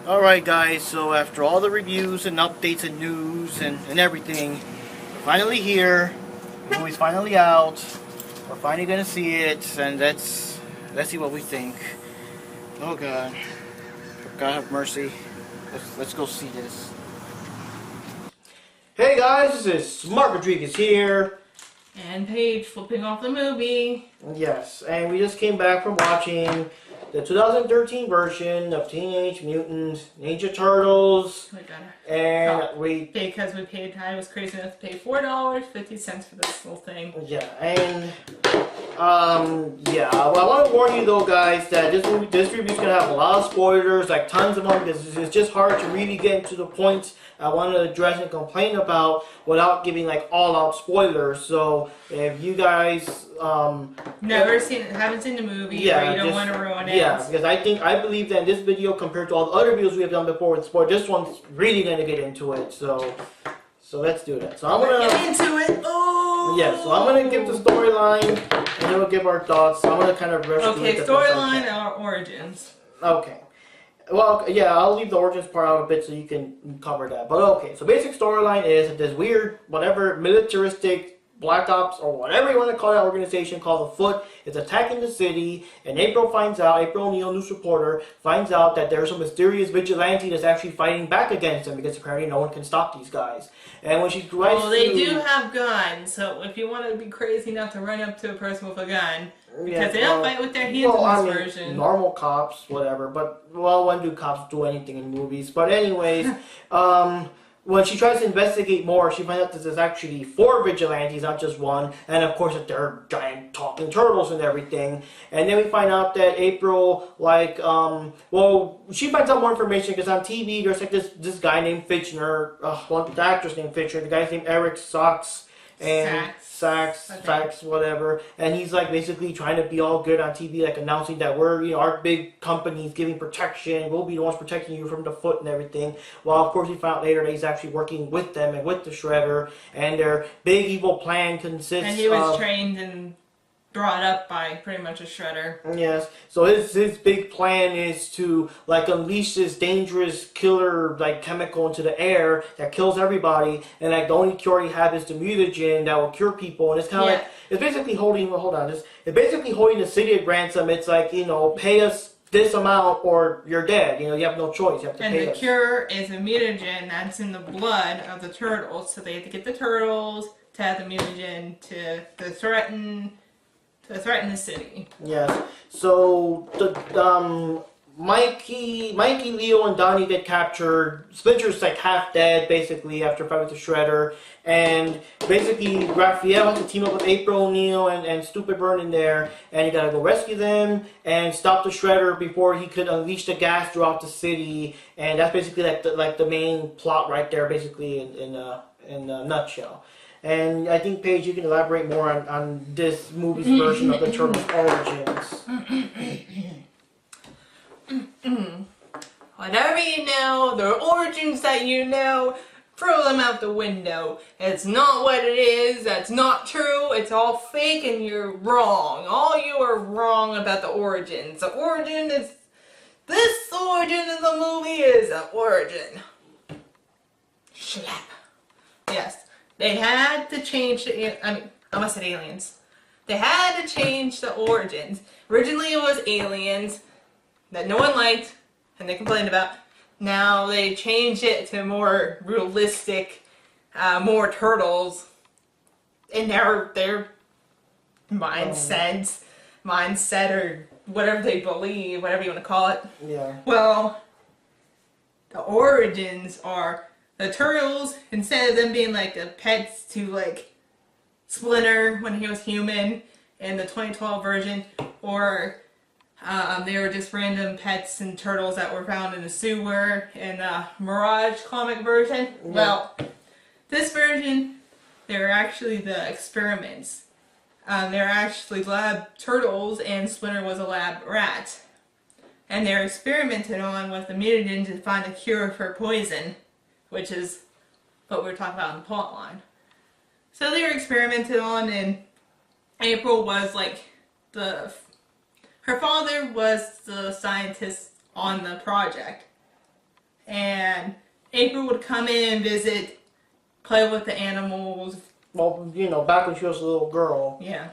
Alright guys, so after all the reviews and updates and news and everything, we're finally here. The movie's finally out. We're finally gonna see it, and let's see what we think. Oh god. God have mercy. Let's go see this. Hey guys, this is Mark Rodriguez here. And Paige flipping off the movie. Yes, and we just came back from watching the 2013 version of Teenage Mutant Ninja Turtles. We gotta because we paid. I was crazy enough to pay $4.50 for this little thing. Yeah, and well, I want to warn you though, guys, that this review's gonna have a lot of spoilers, like tons of them, because it's just hard to really get into the points I want to address and complain about without giving like all-out spoilers. So if you guys haven't seen the movie, or you don't want to ruin it. Yeah, because I believe that in this video, compared to all the other videos we have done before with spoilers, this one's really gonna get into it. So let's do that. So I'm gonna get into it. Oh. Yeah, so I'm gonna give the storyline, and then we'll give our thoughts. I'm gonna kind of rush through it. Okay, storyline or origins. Okay. Well, yeah, I'll leave the origins part out a bit so you can cover that. But okay, so basic storyline is that this weird, whatever, militaristic Black Ops, or whatever you want to call that organization called the Foot, is attacking the city, and April O'Neil, news reporter, finds out that there's a mysterious vigilante that's actually fighting back against them, because apparently no one can stop these guys. And when she tries well, they do have guns, so if you want to be crazy enough to run up to a person with a gun, because they don't fight with their hands in this version. Normal cops, whatever, but, well, when do cops do anything in movies? But anyways, when she tries to investigate more, she finds out that there's actually 4 vigilantes, not just one, and of course that they're giant talking turtles and everything. And then we find out that April, she finds out more information because on TV there's like this guy named Fitchner, the actor's named Fitchner, the guy's named Eric Sachs, and Sachs, whatever, and he's like basically trying to be all good on TV, like announcing that we're, our big company's giving protection, we'll be the ones protecting you from the Foot and everything. Well, of course, we found out later that he's actually working with them and with the Shredder, and their big evil plan consists of... And he was trained and brought up by pretty much a Shredder. Yes, so his big plan is to unleash this dangerous killer chemical into the air that kills everybody, and the only cure he have is the mutagen that will cure people. And it's kind of it's basically holding it's basically holding the city at ransom. It's pay us this amount or you're dead. You have no choice. You have to pay us. And the cure is a mutagen that's in the blood of the turtles, so they have to get the turtles to have the mutagen to threaten the city. Yes. So the Mikey, Leo, and Donnie get captured. Splinter's half dead basically after fighting with the Shredder, and basically Raphael has to team up with April O'Neil and Stupid Burn in there, and you gotta go rescue them and stop the Shredder before he could unleash the gas throughout the city. And that's basically the main plot right there, basically in a nutshell. And I think, Paige, you can elaborate more on this movie's version of the Turtles' origins. Whatever you know, the origins that you know, throw them out the window. It's not what it is, that's not true, it's all fake and you're wrong. All you are wrong about the origins. The origin is... This origin in the movie is an origin. Slap. Yes. They had to change I almost said aliens. They had to change the origins. Originally it was aliens that no one liked and they complained about. Now they changed it to more realistic, more turtles in their mindset or whatever they believe, whatever you want to call it. Yeah. Well, the origins are... The turtles, instead of them being the pets to Splinter when he was human in the 2012 version, or they were just random pets and turtles that were found in the sewer in the Mirage comic version. Yeah. Well, this version, they're actually the experiments. They're actually lab turtles and Splinter was a lab rat. And they're experimented on with the mutagen to find a cure for poison, which is what we're talking about in the plot line. So they were experimented on, and April was her father was the scientist on the project. April would come in and visit, play with the animals. Well, you know, back when she was a little girl. Yeah.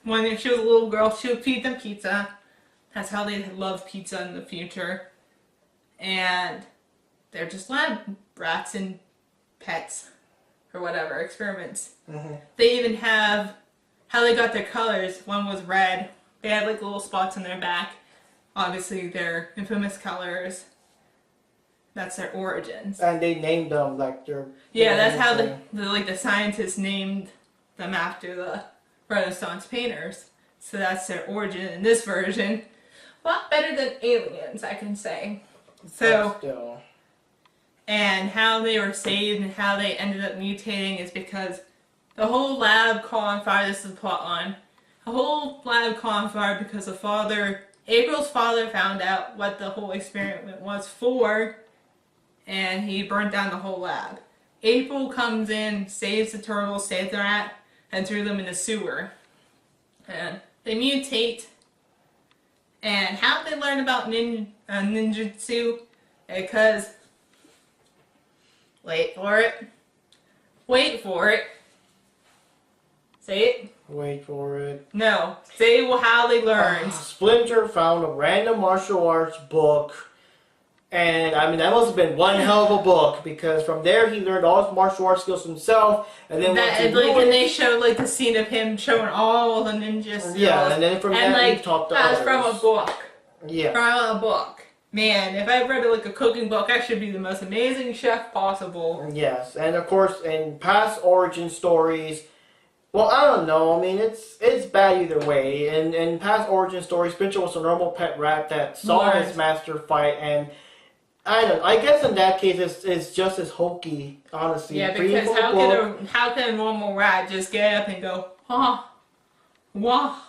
When she was a little girl, she would feed them pizza. That's how they love pizza in the future. And they're just lab rats and pets. Or whatever, experiments. Mm-hmm. They even have how they got their colors. One was red. They had like little spots on their back. Obviously, their infamous colors. That's their origins. And they named them like their... Yeah, that's how the scientists named them after the Renaissance painters. So that's their origin in this version. A lot better than aliens, I can say. So, still. And how they were saved and how they ended up mutating is because the whole lab caught on fire. This is the plot line. The whole lab caught on fire because April's father found out what the whole experiment was for, and he burnt down the whole lab. April comes in, saves the turtles, saves the rat, and threw them in the sewer. And they mutate. And how they learn about ninjutsu? Because, wait for it. Wait for it. Say it. Wait for it. No. Say how they learned. Splinter found a random martial arts book. And, I mean, that must have been one hell of a book, because from there he learned all his martial arts skills himself, and then and they showed, like, the scene of him showing all the ninja skills. Yeah, and then from there he talked to others. That's from a book. Yeah. From a book. Man, if I read, like, a cooking book, I should be the most amazing chef possible. Yes, and of course, in past origin stories, well, I don't know, I mean, it's bad either way. In past origin stories, Splinter was a normal pet rat that saw his master fight, and I guess in that case it's just as hokey, honestly. Yeah, because how can a normal rat just get up and go, wah,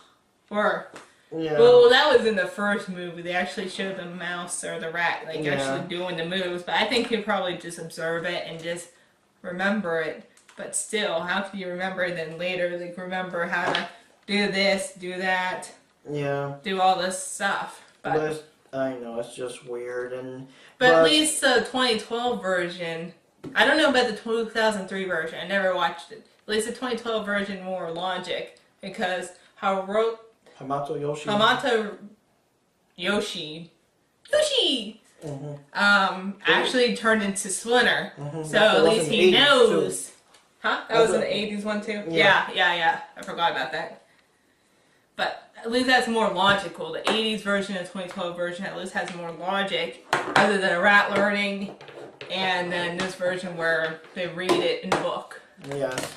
or... Yeah. Well, that was in the first movie. They actually showed the mouse or the rat, like, actually doing the moves. But I think he'd probably just observe it and just remember it. But still, how can you remember it then later? Like, remember how to do this, do that. Yeah. Do all this stuff. But I know, it's just weird. But at least the 2012 version, I don't know about the 2003 version. I never watched it. At least the 2012 version more logic. Because Hamato Yoshi. Mm-hmm. Actually turned into Splinter. Mm-hmm. So at least he knows. Too. Huh? That was in the 80s one too? Yeah. I forgot about that. But at least that's more logical. The 80s version and 2012 version at least has more logic, other than a rat learning, and then this version where they read it in the book. Yes.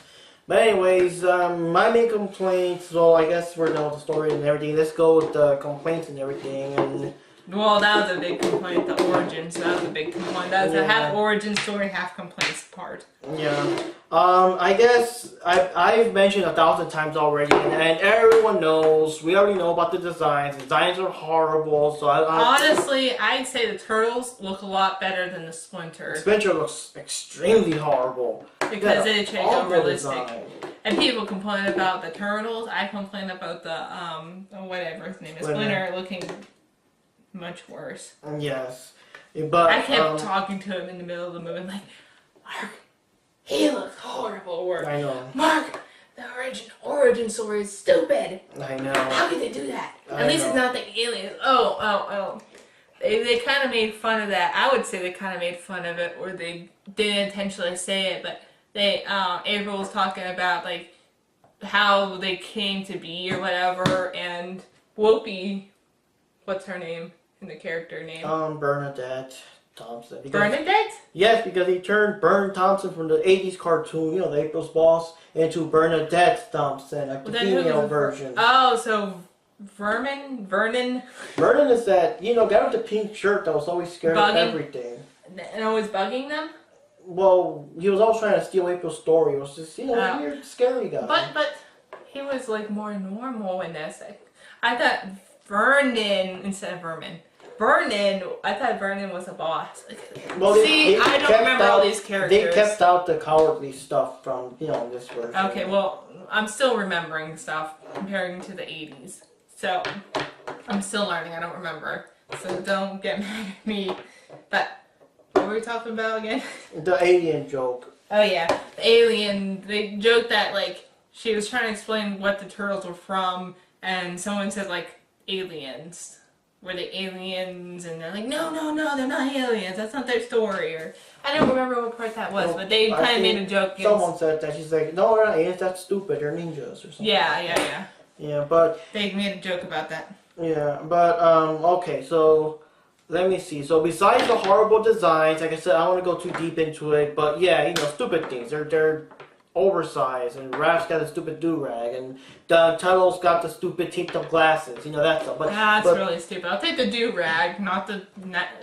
But anyways, my main complaints, well, I guess we're done with the story and everything. Let's go with the complaints and everything. And well, that was a big complaint, the origin, so that was a big complaint. That was a half origin story, half complaints part. Yeah. I guess I've mentioned 1,000 times already, and everyone knows, we already know about the designs. The designs are horrible, so honestly, I'd say the Turtles look a lot better than the Splinter. Splinter looks extremely horrible. Because they change unrealistic. And people complain about the Turtles. I complain about the, whatever his name is, Splinter looking much worse. Yes. But I kept talking to him in the middle of the movie, like, Mark, he looks horrible. Or, I know. Mark, the origin story is stupid. I know. How could they do that? At least it's not the aliens. Oh. They kind of made fun of that. I would say they kind of made fun of it, or they didn't intentionally say it, but April was talking about, like, how they came to be or whatever, and Whoopi, what's her name in the character name? Bernadette Thompson. Bernadette? Yes, because he turned Bern Thompson from the 80s cartoon, you know, the April's Boss, into Bernadette Thompson, like the female version. Oh, so Vernon? Vernon is that, you know, guy with the pink shirt that was always scared of everything. And always bugging them? Well, he was always trying to steal April's story. It was just, you know, a weird, scary guy. But he was, like, more normal in this. I thought Vernon, instead of Vermin. I thought Vernon was a boss. Well, I don't remember all these characters. They kept out the cowardly stuff from, you know, this version. Okay, well, I'm still remembering stuff comparing to the 80s. So, I'm still learning. I don't remember. So don't get mad at me. But What were we talking about again? The alien joke. Oh yeah, the alien. They joked that like she was trying to explain what the turtles were from, and someone said like aliens. Were they aliens? And they're like, no, they're not aliens. That's not their story. Or I don't remember what part that was, but they kind of made a joke. Someone said that. She's like, no, they're not aliens. That's stupid. They're ninjas or something. Yeah. Yeah, but they made a joke about that. Yeah, but okay. So let me see. So besides the horrible designs, like I said, I don't want to go too deep into it. But yeah, stupid things. They're oversized, and Raph's got a stupid do-rag, and the Turtles got the stupid taped-up glasses. That stuff. That's really stupid. I'll take the do-rag, not the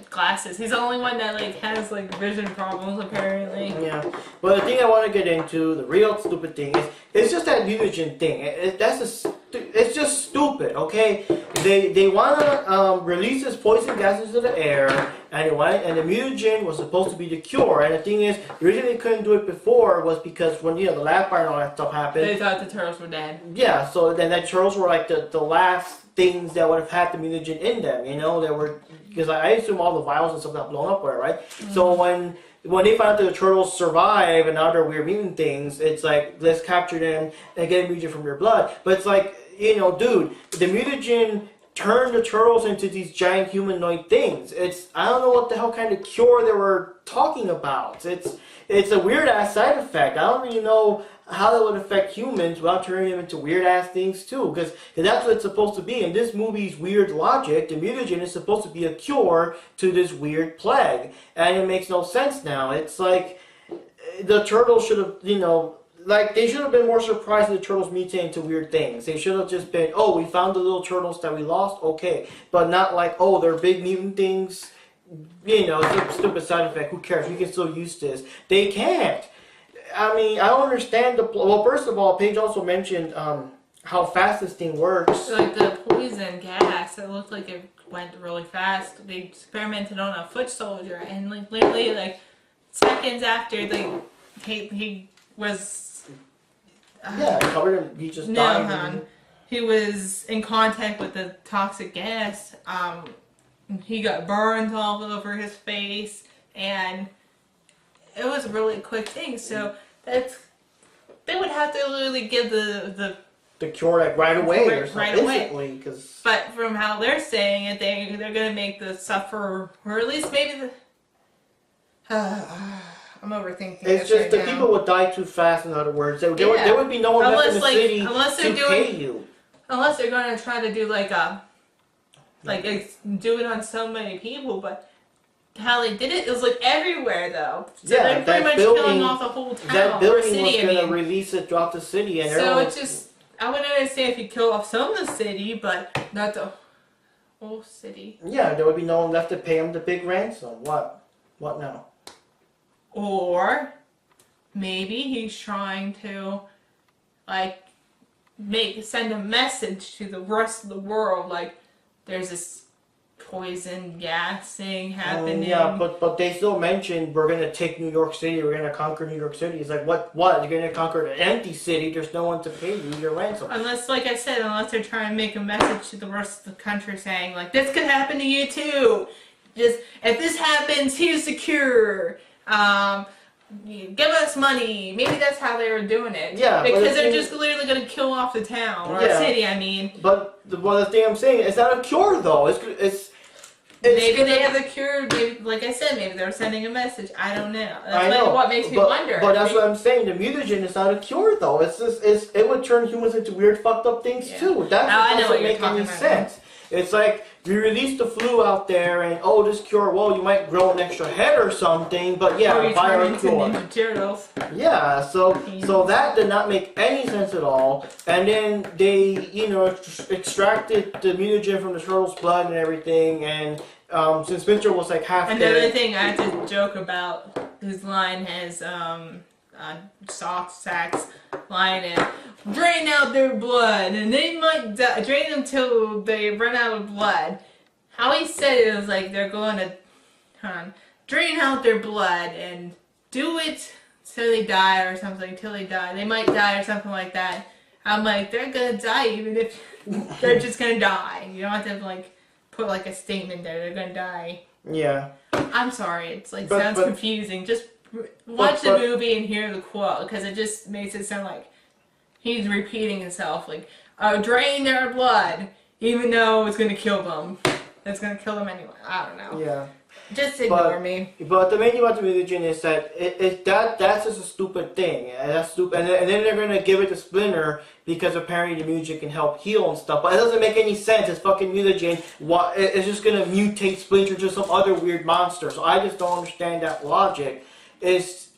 glasses. He's the only one that has vision problems apparently. Yeah, but the thing I want to get into, the real stupid thing is, it's just that mutagen thing. It's just stupid. Okay, they want to release this poison gas into the air, and the mutagen was supposed to be the cure. And the thing is, the reason they couldn't do it before was because when the lab fire and all that stuff happened, they thought the turtles were dead. Yeah, so then the turtles were like the last things that would have had the mutagen in them. They were, because I assume all the vials and stuff got blown up there, right? Mm-hmm. So when they found out that the turtles survive and now they're weird mutant things, it's like, let's capture them and get a mutagen from their blood. But it's like, dude, the mutagen turned the turtles into these giant humanoid things. I don't know what the hell kind of cure they were talking about. It's a weird ass side effect. I don't really know how that would affect humans without turning them into weird ass things too. Because that's what it's supposed to be. In this movie's weird logic, the mutagen is supposed to be a cure to this weird plague. And it makes no sense now. It's like the turtles should have, they should have been more surprised that the turtles mutate into weird things. They should have just been, oh, we found the little turtles that we lost, okay. But not like, oh, they're big mutant things. It's a stupid side effect. Who cares? We can still use this. They can't. I mean, I don't understand well, first of all, Paige also mentioned how fast this thing works. Like the poison gas, it looked like it went really fast. They experimented on a foot soldier, and literally seconds after he was covered him. He just died. He was in contact with the toxic gas. He got burns all over his face, and it was a really quick thing. So they would have to literally give the cure right away or something. Right away. Instantly, cause... But from how they're saying it, they're gonna make the sufferer, or at least maybe I'm overthinking. It's just the people would die too fast. In other words, there would be no one left in the city to pay you. Unless they're going to try to do do it on so many people, but how they did it was everywhere though. So they're pretty much killing off the whole town. That building city, was going to release it throughout the city, and so it's just, I would understand if you kill off some of the city, but not the whole city. Yeah, there would be no one left to pay him the big ransom. What now? Or maybe he's trying to send a message to the rest of the world, there's this poison gas thing happening. Yeah, but they still mentioned we're gonna take New York City, we're gonna conquer New York City. It's like what? You're gonna conquer an empty city, there's no one to pay you your ransom. Unless, like I said, they're trying to make a message to the rest of the country saying, this could happen to you too. Just, if this happens, here's the cure. Give us money. Maybe that's how they were doing it. Yeah, because they're just literally going to kill off the town or the city. I mean. But the thing I'm saying is not a cure though. It's maybe they have a cure. Maybe, like I said, maybe they're sending a message. I don't know. That's what makes me wonder. But that's what I'm saying. The mutagen is not a cure though. It would turn humans into weird, fucked up things too. That doesn't make any sense. It's like we released the flu out there, and this cure. Well, you might grow an extra head or something, but buy our cure. Ninja Turtles. Yeah, so that did not make any sense at all. And then they, extracted the mutagen from the turtle's blood and everything. And since Splinter was half dead. Another thing I have to joke about. His line has soft sacks line in. Drain out their blood, and they might die. Drain them till they run out of blood. How he said it was they're going to drain out their blood and do it till they die or something. Till they die, they might die or something like that. I'm they're gonna die even if they're just gonna die. You don't have to put a statement there. They're gonna die. Yeah. I'm sorry, it's like But- sounds but- confusing. Just watch the movie and hear the quote, because it just makes it sound like he's repeating himself. Like, drain their blood, even though it's gonna kill them. It's gonna kill them anyway. I don't know. Yeah. Just ignore me. But the main thing about the religion is that that's just a stupid thing. And that's stupid. And then they're gonna give it to Splinter because apparently the music can help heal and stuff. But it doesn't make any sense. It's fucking religion. It's just gonna mutate Splinter to some other weird monster. So I just don't understand that logic. It's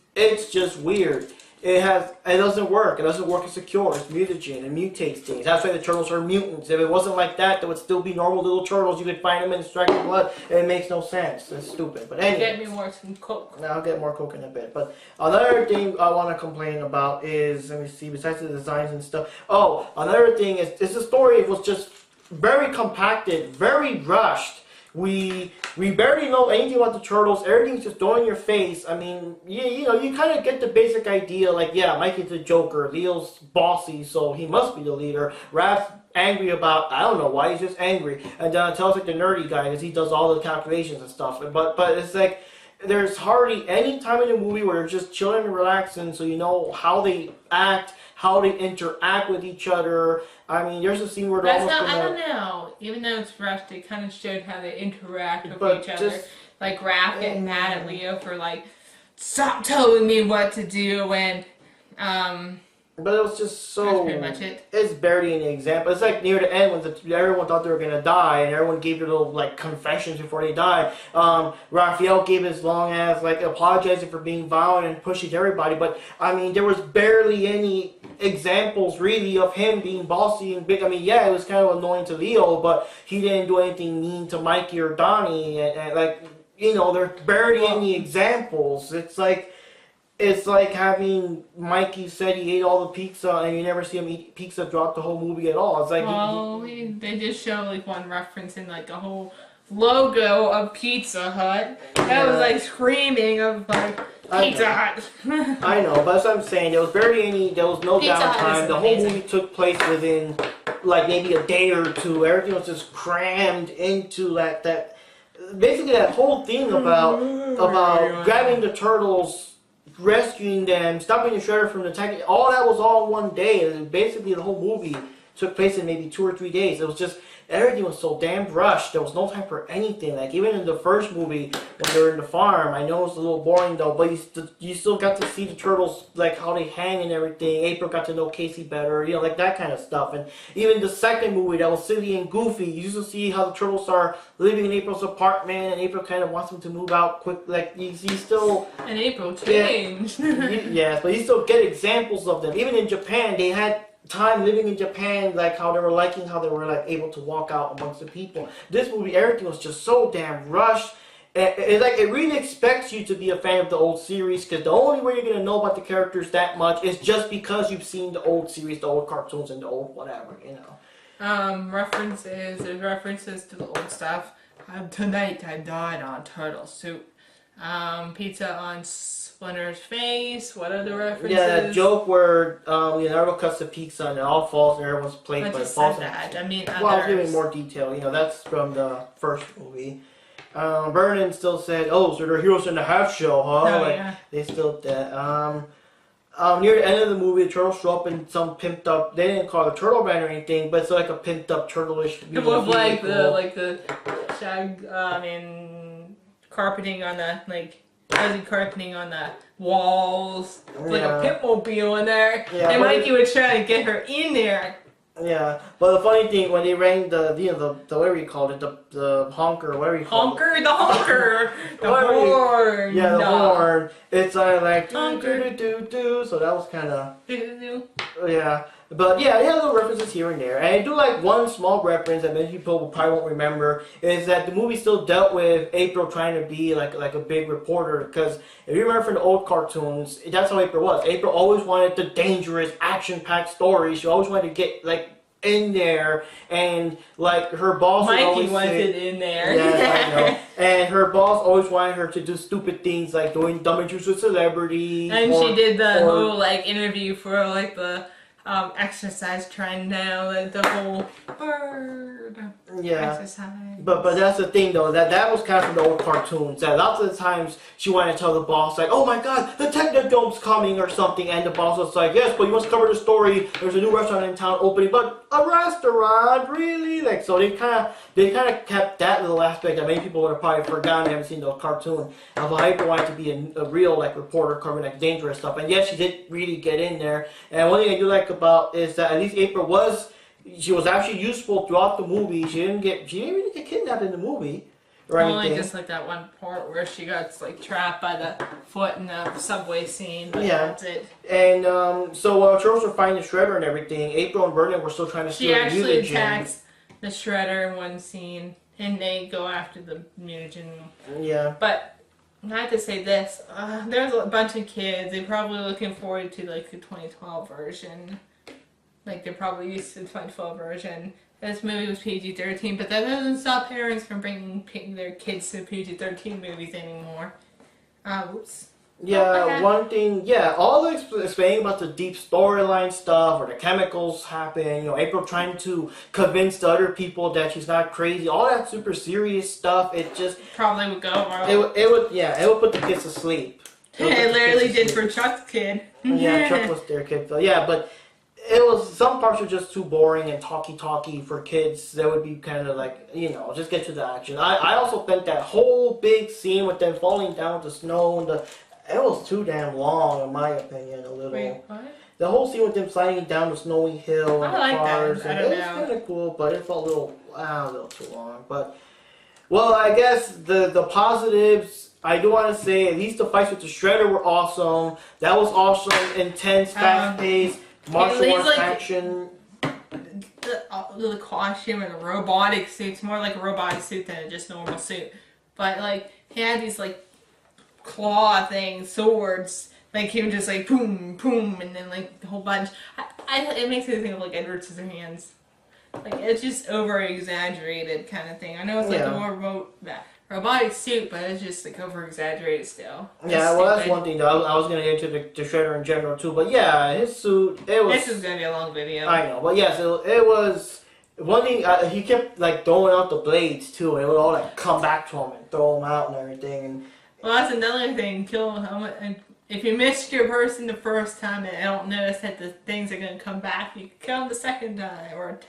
just weird. It doesn't work. It doesn't work as a cure. It's mutagen. It mutates things. That's why the turtles are mutants. If it wasn't like that, they would still be normal little turtles. You could find them and extract their blood. It makes no sense. It's stupid. But anyway. Get me more some Coke. I'll get more Coke in a bit. But another thing I want to complain about is, let me see, besides the designs and stuff. Oh, another thing is the story was just very compacted, very rushed. We barely know anything about the turtles. Everything's just thrown in your face. I mean, you kind of get the basic idea. Like, yeah, Mikey's the Joker. Leo's bossy, so he must be the leader. Raph's angry about, I don't know why, he's just angry. And Donatello's like the nerdy guy because he does all the calculations and stuff. But it's like, there's hardly any time in the movie where they're just chilling and relaxing, so you know how they act, how they interact with each other. I mean, there's a scene where they're almost I don't know. Even though it's rushed, they kind of showed how they interact with each other. Like Raph getting mad at Leo for like, stop telling me what to do, and But it was just so. that's pretty much it. It's barely an example. It's like near the end when everyone thought they were gonna die, and everyone gave their little like confessions before they died. Raphael gave his long ass like apologizing for being violent and pushing to everybody. But I mean, there was barely any examples really of him being bossy and big. I mean, yeah, it was kind of annoying to Leo, but he didn't do anything mean to Mikey or Donnie, and like there's barely any examples. It's like having Mikey said he ate all the pizza and you never see him eat pizza throughout the whole movie at all. It's like they just show like one reference in like the whole logo of Pizza Hut. That was like screaming of like Pizza Hut. I know, but that's what I'm saying. There was no Pizza Hut downtime. is The whole amazing. movie took place within like maybe a day or two. Everything was just crammed into that basically that whole thing about grabbing the turtles, rescuing them, stopping the Shredder from attacking. All that was all in one day. And basically the whole movie took place in maybe 2 or 3 days. It was just, everything was so damn rushed. There was no time for anything. Like even in the first movie when they were in the farm, I know it's a little boring though, but you still got to see the turtles, like how they hang and everything. April got to know Casey better, like that kind of stuff. And even the second movie that was silly and goofy, you used to see how the turtles are living in April's apartment, and April kind of wants them to move out quick. Like you still. And April changed. Yes, but you still get examples of them. Even in Japan, they had time living in Japan, like how they were like able to walk out amongst the people. This movie, everything was just so damn rushed. It really expects you to be a fan of the old series, because the only way you're gonna know about the characters that much is just because you've seen the old series, the old cartoons, and the old whatever, There's references to the old stuff. Tonight I died on turtle soup. Pizza on Splinter's face. What are the references? Yeah, that joke where Leonardo cuts the pizza and it all falls and everyone's plate, I but it just falls. said that. I mean, Well, I'll give you more detail. That's from the first movie. Vernon still said, "Oh, so they're heroes in the half shell, huh?" Oh, yeah. They still did that. Near the end of the movie, the turtles show up in some pimped up. They didn't call it a turtle band or anything, but it's like a pimped up turtle-ish. It was like the shag carpeting on the fuzzy carpeting on the walls. It's like a pitmobile in there. Yeah, and Mikey would try to get her in there. Yeah, but the funny thing, when they rang the whatever you called it, the honker, whatever you called it. The honker! The horn! Yeah, the horn. It's like Honker. do. So that was kind of Do. yeah. But yeah, little references here and there. And I do like one small reference that many people probably won't remember, is that the movie still dealt with April trying to be like a big reporter. Because if you remember from the old cartoons, that's how April was. April always wanted the dangerous, action-packed stories. She always wanted to get in there, and her boss would Mikey always wanted say, in there. Yeah, I know. And her boss always wanted her to do stupid things like doing dumb interviews with celebrities. And she did the whole interview for the exercise trend now, the whole bird exercise. But that's the thing though, that was kind of from the old cartoons. That lots of the times she wanted to tell the boss like, oh my god, the Technodome's coming or something, and the boss was like, yes, but you must cover the story. There's a new restaurant in town opening, but a restaurant, really? Like, so they kind of kept that little aspect that many people would have probably forgotten. They haven't seen those cartoons. And Hyper wanted to be a real like reporter covering like dangerous stuff, and yes, she did really get in there. And one thing I do like about is that at least April was actually useful throughout the movie. She didn't really get kidnapped in the movie or anything. Only just like that one part where she got like trapped by the foot in the subway scene. But that's it. And so while Turtles were finding the Shredder and everything, April and Vernon were still trying to steal the mutagen. She actually attacks the Shredder in one scene, and they go after the mutagen. Yeah. But not to say this, there's a bunch of kids. They're probably looking forward to like the 2012 version. Like they're probably used to the 2012 version. This movie was PG-13, but that doesn't stop parents from bringing their kids to PG-13 movies anymore. Oops. Yeah, one thing, all the explaining about the deep storyline stuff or the chemicals happen, April trying to convince the other people that she's not crazy, all that super serious stuff, it just probably would go wrong. It would put the kids to sleep. It literally did for Chuck's kid. Yeah, Chuck was their kid. Yeah, but some parts were just too boring and talky for kids. That would be kind of like, just get to the action. I also think that whole big scene with them falling down the snow and it was too damn long, in my opinion, a little. Wait, what? The whole scene with them sliding down the snowy hill and the cars. That. It was kind of cool, but it felt a little too long. But, well, I guess the positives, I do want to say, at least the fights with the Shredder were awesome. That was awesome, intense, fast-paced, martial arts action. The costume and the robotic suit's more like a robotic suit than just a normal suit. But, like, he had these, like, claw things, swords, like he would just like boom, boom, and then like a whole bunch. It makes me think of like Edward Scissorhands. Like it's just over exaggerated kind of thing. I know it's like a more robotic suit, but it's just like over exaggerated still. That's one thing though. I was gonna get into the Shredder in general too, but his suit. This is gonna be a long video. I know, but it was. One thing, he kept like throwing out the blades too, and it would all like come back to him and throw them out and everything. And well, that's another thing. If you missed your person the first time and don't notice that the things are going to come back, you can kill them the second time, or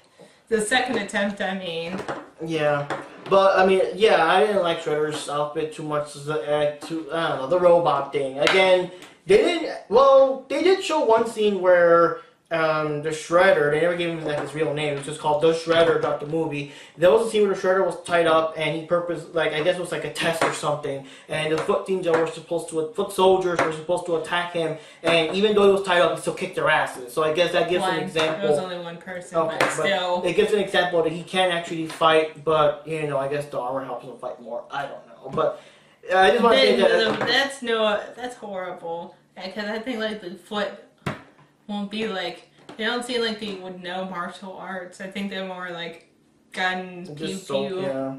the second attempt, I mean. Yeah. But, I didn't like Shredder's outfit too much. I don't know, the robot thing. Again, they did show one scene where the Shredder, they never gave him like his real name, it was just called The Shredder throughout the movie. There was a scene where the Shredder was tied up and he I guess it was like a test or something, and the foot soldiers were supposed to attack him, and even though he was tied up, he still kicked their asses. So I guess that gives an example. There was only one person, but still. It gives an example that he can actually fight, but, I guess the armor helps him fight more. I don't know, but I just want to say that... That's horrible, because I think, like, the foot won't be like, they don't seem like they would know martial arts. I think they're more like gun, pew. So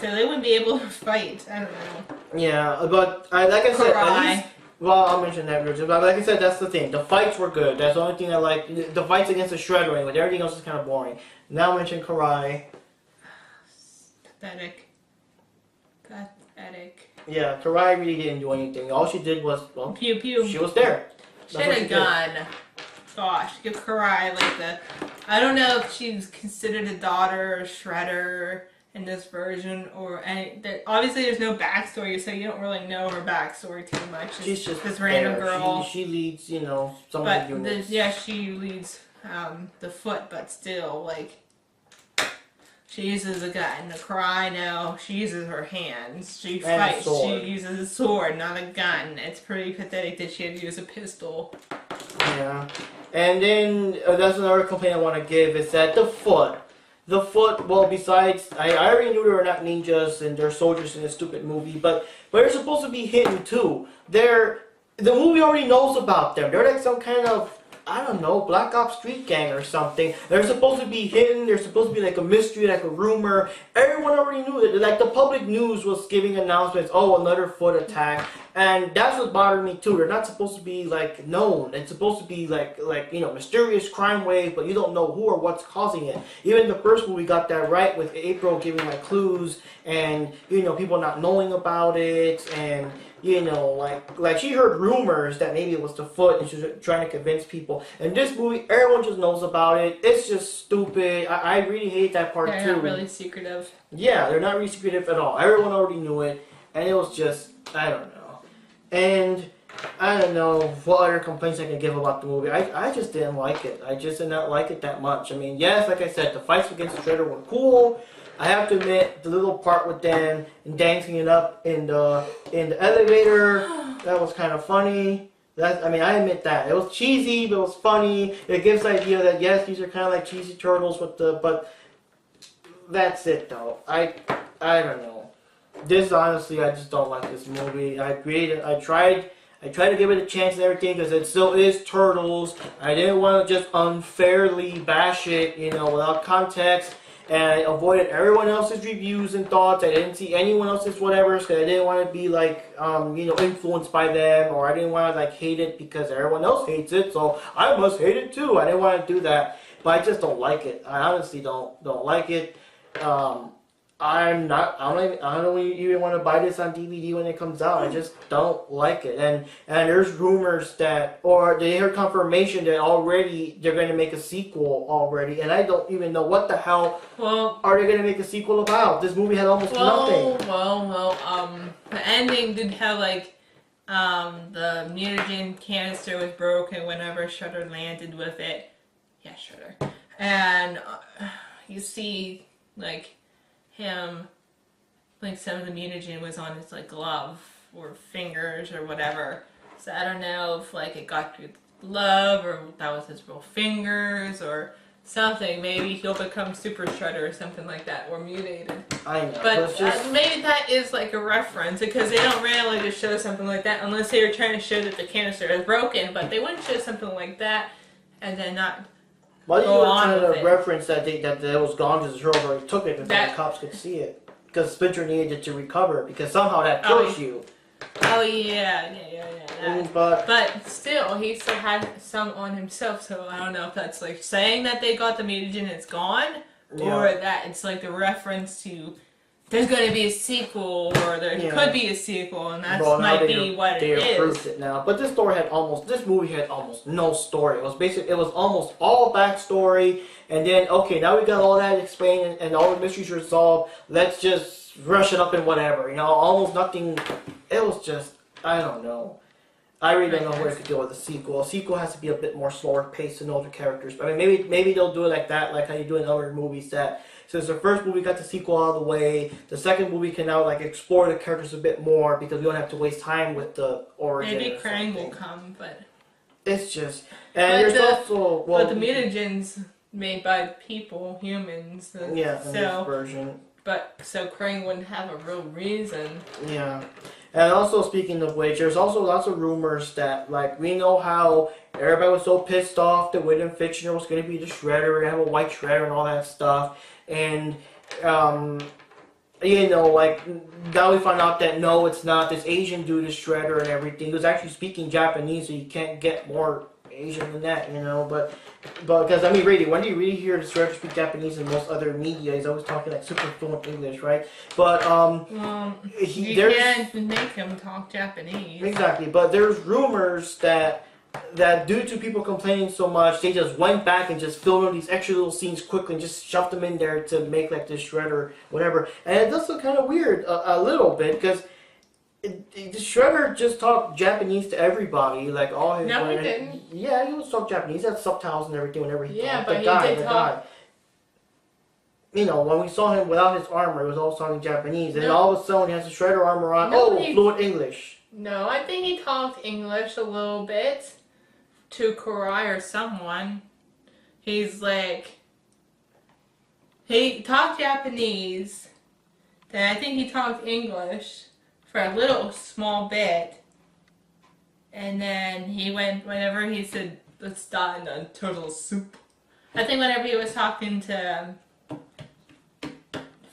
they wouldn't be able to fight. I don't know. Yeah, but like I said, at least, I'll mention that, Richard. But like I said, that's the thing. The fights were good. That's the only thing I like. The fights against the Shredder anyway. Everything else is kind of boring. Now I'll mention Karai. Pathetic. Yeah, Karai really didn't do anything. All she did was, pew pew. She was there. She had a gun. Gosh, give Karai like I don't know if she's considered a daughter of Shredder in this version or any. Obviously, there's no backstory, so you don't really know her backstory too much. She's just this random girl. She leads, some of the units. She leads the foot, but still, like, she uses a gun. The Karai, no, she uses her hands. She fights. She uses a sword, not a gun. It's pretty pathetic that she had to use a pistol. Yeah. And then, that's another complaint I want to give, is that the foot, besides, I already knew they were not ninjas and they're soldiers in this stupid movie, but they're supposed to be hidden too. The movie already knows about them. They're like some kind of I don't know, Black Ops Street Gang or something. They're supposed to be hidden. They're supposed to be like a mystery, like a rumor. Everyone already knew it. Like the public news was giving announcements. Oh, another foot attack, and that's what bothered me too. They're not supposed to be like known. It's supposed to be like mysterious crime wave, but you don't know who or what's causing it. Even the first movie got that right with April giving like clues and people not knowing about it and. Like she heard rumors that maybe it was the foot and she was trying to convince people. And this movie, everyone just knows about it. It's just stupid. I really hate that part too. They're not really secretive. Yeah, they're not really secretive at all. Everyone already knew it. And it was just, I don't know. And I don't know what other complaints I can give about the movie. I just didn't like it. I just did not like it that much. I mean, yes, like I said, the fights against the Shredder were cool. I have to admit, the little part with Dan and dancing it up in the elevator, that was kind of funny. I admit that. It was cheesy, but it was funny. It gives the idea that, yes, these are kind of like cheesy turtles, but that's it, though. I don't know. This, honestly, I just don't like this movie. I tried to give it a chance and everything, because it still is Turtles. I didn't want to just unfairly bash it, without context. And I avoided everyone else's reviews and thoughts. I didn't see anyone else's whatever, because I didn't want to be influenced by them, or I didn't want to hate it because everyone else hates it, so I must hate it too. I didn't want to do that, but I just don't like it. I honestly don't like it. I don't even want to buy this on DVD when it comes out. I just don't like it. And there's rumors or they heard confirmation that already they're going to make a sequel already. And I don't even know what the hell are they going to make a sequel about. This movie had almost nothing. The ending did have the mutagen canister was broken whenever Shredder landed with it. Yeah, Shredder. And you see him, some of the mutagen was on his glove or fingers or whatever. So I don't know if it got through the glove or that was his real fingers or something. Maybe he'll become Super Shredder or something like that, or mutated. I know. But maybe that is a reference, because they don't randomly just show something like that unless they were trying to show that the canister is broken. But they wouldn't show something like that and then not. Why did you trying to reference that it was gone because the Turtles already took it before the cops could see it? Because Splinter needed it to recover, because somehow that kills you. Oh yeah. But still, he still had some on himself, so I don't know if that's saying that they got the mutagen and it's gone, or that it's a reference to there's going to be a sequel, or there could be a sequel, and that might be what it is. They approved it now, but this movie had almost no story. It was almost all backstory, and then now we got all that explained and all the mysteries resolved. Let's just rush it up and whatever, almost nothing. It was just, I don't know. I really don't know where to go with a sequel. A sequel has to be a bit more slower paced than older characters. I mean, maybe they'll do it like that, like how you do in other movies that. Since the first movie got the sequel out of the way, the second movie can now explore the characters a bit more, because we don't have to waste time with the origin. Maybe Krang will come, but it's just and but the mutagens made by people, humans. In this version. But so Krang wouldn't have a real reason. Yeah. And also, speaking of which, there's also lots of rumors that, we know how everybody was so pissed off that William Fichtner was going to be the Shredder, we're going to have a white Shredder and all that stuff. And, now we find out that no, it's not. This Asian dude is Shredder and everything. He was actually speaking Japanese, so you can't get more Asian than that, But because, really, when do you really hear the Shredder speak Japanese in most other media? He's always talking super fluent English, right? But, you can't make him talk Japanese. Exactly, but there's rumors that due to people complaining so much, they just went back and just filmed these extra little scenes quickly and just shoved them in there to make this Shredder, whatever. And it does look kind of weird a little bit, because Shredder just talked Japanese to everybody, all his. No, he didn't. Yeah, he was talk Japanese. He had subtitles and everything whenever he talked. Yeah, but he did talk. When we saw him without his armor, it was all talking Japanese. And all of a sudden, he has the Shredder armor on. Fluent English. No, I think he talked English a little bit to Karai or someone. He talked Japanese, then I think he talked English for a little small bit, and then he went, whenever he said Let's dive into turtle soup. I think whenever he was talking to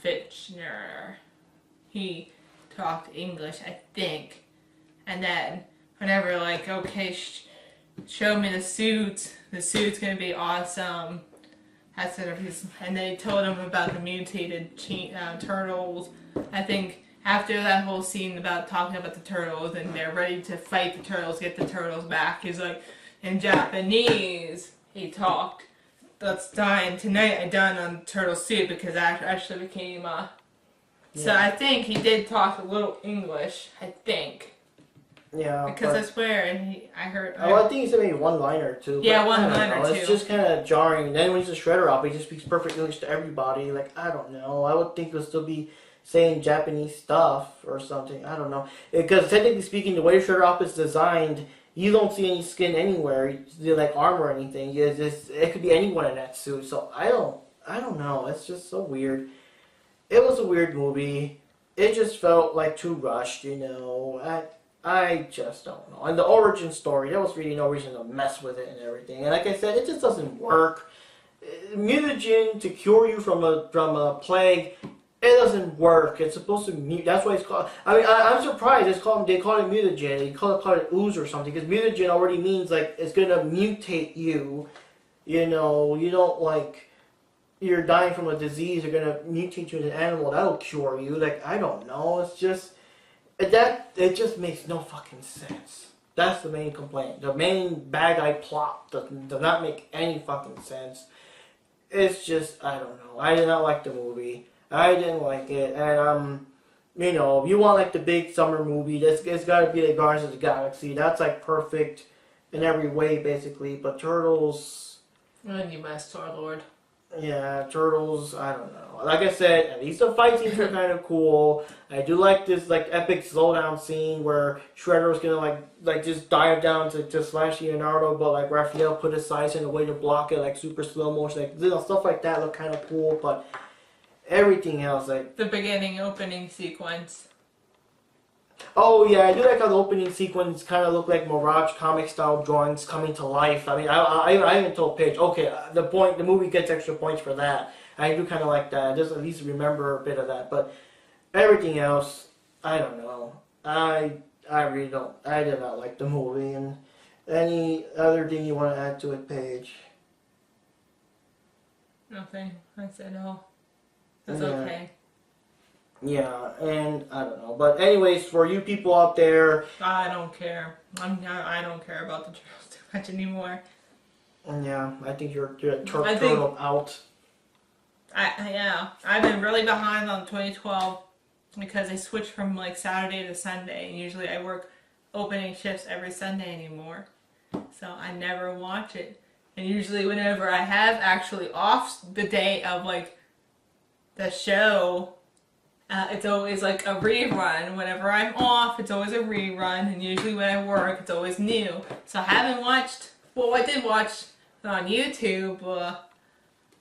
Fitchner, he talked English, I think. And then whenever like, okay, show me the suit's gonna be awesome. That's sort of his, and they told him about the mutated turtles. I think after that whole scene about talking about the turtles and they're ready to fight the turtles, get the turtles back, he's like, in Japanese, he talked, let's dine tonight. I dined on turtle soup because I actually became So I think he did talk a little English. I think. Yeah. Because I swear, I heard. I think he said maybe one line or two. Yeah, one line or two. It's just kind of jarring. And then when he's a shredder op, he just speaks perfect English to everybody. Like, I don't know. I would think he'll still be saying Japanese stuff or something. I don't know. Because technically speaking, the way the shredder op is designed, you don't see any skin anywhere, like armor or anything. It could be anyone in that suit. So I don't know. It's just so weird. It was a weird movie. It just felt like too rushed, you know. I just don't know. And the origin story, there was really no reason to mess with it and everything. And like I said, it just doesn't work. Mutagen to cure you from a plague, it doesn't work. It's supposed to mute. That's why it's called. I mean, I'm surprised they call it mutagen. They call it ooze or something, because mutagen already means like it's gonna mutate you. You know, you don't like you're dying from a disease. They're gonna mutate you into an animal that'll cure you. Like, I don't know. It's just it just makes no fucking sense. That's the main complaint. The main bad guy plot does not make any fucking sense. It's just, I don't know. I did not like the movie. I didn't like it, and you know, if you want like the big summer movie, it's got to be like Guardians of the Galaxy. That's like perfect in every way, basically. But Turtles, And you messed Star-Lord. Yeah, Turtles. I don't know. Like I said, at least the fight scenes are kind of cool. I do like this like epic slowdown scene where Shredder's gonna like just dive down to slash Leonardo, but like Raphael put his size in a way to block it, like super slow motion, like stuff like that look kind of cool, but. Everything else, like the beginning opening sequence. Oh yeah, I do like how the opening sequence kind of look like Mirage comic style drawings coming to life. I mean, I even told Paige, okay, the movie gets extra points for that. I do kind of like that. Just at least remember a bit of that. But everything else, I don't know. I really don't. I did not like the movie. And any other thing you want to add to it, Paige? Nothing. I said no. It's Yeah. okay. Yeah, and I don't know. But anyways, for you people out there... I don't care. I don't care about the Turtles too much anymore. Yeah, I think you're a turtle out. Yeah. I've been really behind on 2012 because I switched from like Saturday to Sunday. And usually I work opening shifts every Sunday anymore. So I never watch it. And usually whenever I have actually off the day of like the show, it's always like a rerun. Whenever I'm off, it's always a rerun, and usually when I work, it's always new. So I haven't watched, well, I did watch on YouTube,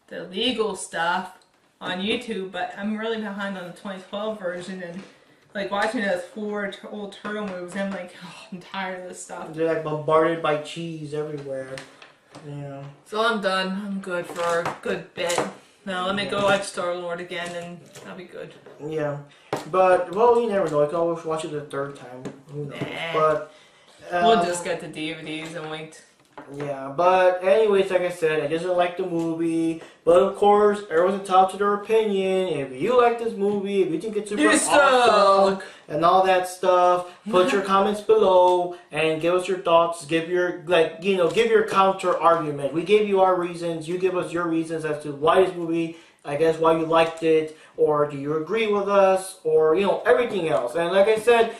the legal stuff on YouTube, but I'm really behind on the 2012 version, and like watching those 4 old turtle movies, I'm like, oh, I'm tired of this stuff. They're like bombarded by cheese everywhere. Yeah. So I'm done. I'm good for a good bit. Now let me go watch Star-Lord again, and I'll be good. Yeah, but well, you never know. I can always watch it a third time. Who knows? Nah. But We'll just get the DVDs and wait. Yeah, but anyways, like I said, I just didn't like the movie. But of course, everyone's entitled to their opinion. If you like this movie, if you think it's super awesome and all that stuff, put your comments below and give us your thoughts. Give your give your counter argument. We gave you our reasons. You give us your reasons as to why this movie, I guess, why you liked it, or do you agree with us, or everything else. And like I said,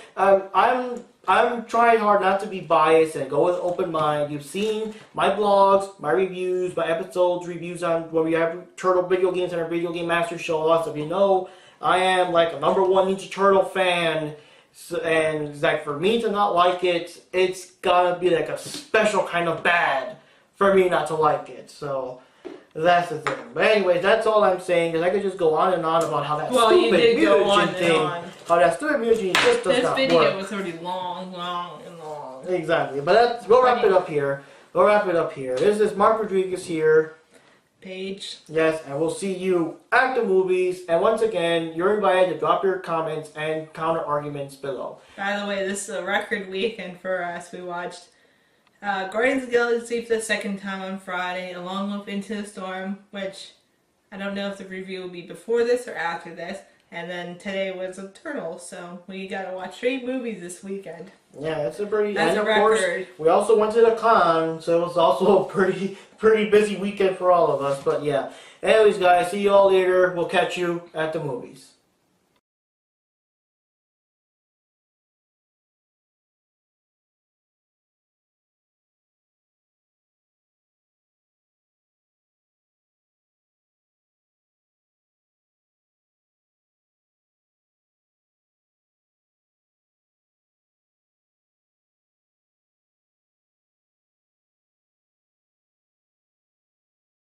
I'm trying hard not to be biased and go with an open mind. You've seen my blogs, my reviews, my episodes, reviews on where we have Turtle video games and our Video Game Master Show. Lots of you know I am like a #1 Ninja Turtle fan. So, and like for me to not like it, it's gotta be like a special kind of bad for me not to like it. So that's the thing. But anyways, that's all I'm saying. Because I could just go on and on about how that stupid mutagen thing. How that stupid mutagen just does not work. This video was already long. Exactly. But we'll wrap it up here. we'll wrap it up here. This is Mark Rodriguez here. Paige. Yes, and we'll see you at the movies. And once again, you're invited to drop your comments and counter arguments below. By the way, this is a record weekend for us. We watched Guardians of the Galaxy for the second time on Friday, along with Into the Storm, which I don't know if the review will be before this or after this. And then today was a Turtle, so we gotta watch 3 movies this weekend. Yeah, it's a pretty. That's and a of record. course, we also went to the con, so it was also a pretty busy weekend for all of us. But yeah. Anyways, guys, see you all later. We'll catch you at the movies.